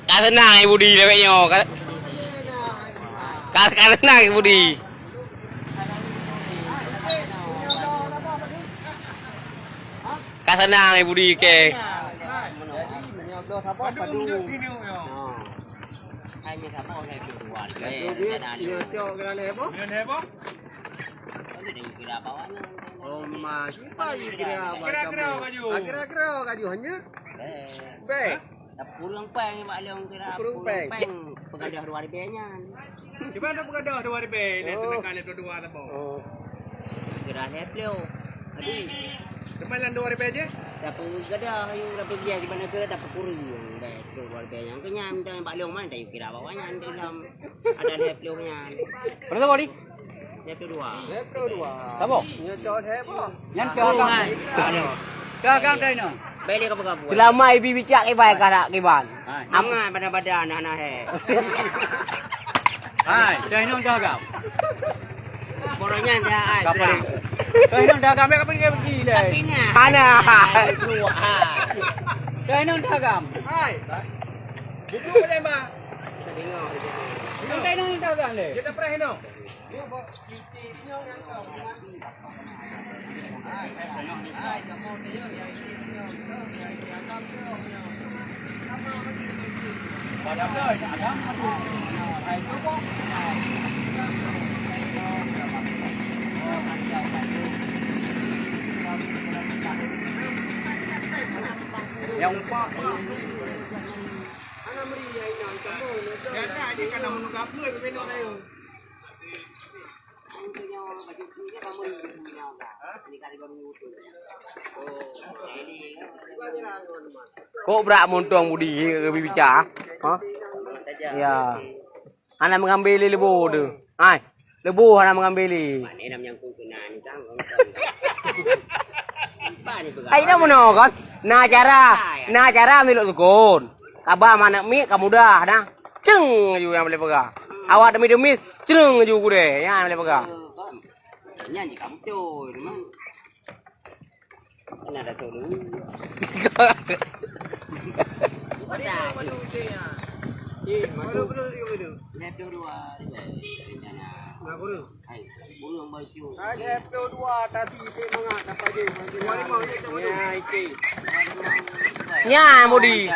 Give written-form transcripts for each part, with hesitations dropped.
Cá thân này bù đi là vậy nhỏ cá thân này bù đi cá thân này bù đi kề Pulang peng mak leong kira pulang peng pegadah 2 nya. Di mana pegadah 2 ni tenang kali 2 tak bau. Kira lepleo. Aduh. Kemalan 2 je? Dapat pegadah yang dapat dia di mana kira dapat kurung dah 2 yang kenyam dan mak leong mana kira bawahnya dalam ada lepleo nya. berapa tadi Lepleo 2. Lepas 2. tabo Nya cot he apa? nhắn cho Kagam đây nè. Beli ke pegabuan. selama ibi bicak ke baik kada ke ban Amat pada-pada anak-anak he. Hai, đây nó kagam. Borongnya dia ai. Đây nó kagam kapan dia pergi le? Tapinya. Mana? Dua. Đây nó kagam. Hai. Duduk boleh mbak. Tengok. Đây nó kagam le. Kita pernah hino. Padam dah, ada. Ai tu pun. Yang pak. Ana meri yang nak kamu. Biasa dia kena menungap lu ke beno ayo. Punya baju punya kamu yang punya enggak? Ini kali baru ngutul. Oh, ini. kok berak montong budi ke bicak ha ya anak mengambil lebu tu ai lebu anak mengambil Mana namanya kuntunan kan? ai dah mana kan na cara milu sukun kabar mana mi kamu dah dah ceng ju yang boleh pegang awak demi ceng ju ku deh yang boleh pegang Nyanyi kamu tuh, memang. Ini ada tuh dulu. Laptop 2 rencana. Hai, burung baju. Laptop 2 tadi dia mangak dapat je. 25 je ya iki. nya budi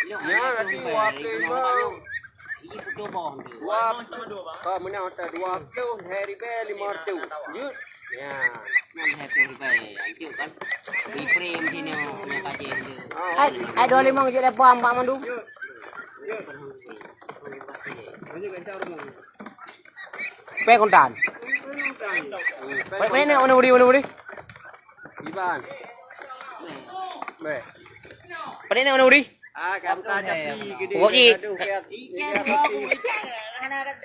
Ya, nanti wapel. Ini foto bohong. Kau mana ada 20 hari be 500. Yut. Ya. Yang happy baik. Itu kan di frame sini yang kaji itu. ai 25 je depa mbak mandu Ini kencang rumah. pe kontan pe ne ona budi Iban. Be. pe ne ona budi Ah, kamu tak capi gede. pokok ji Ikan babu ikan.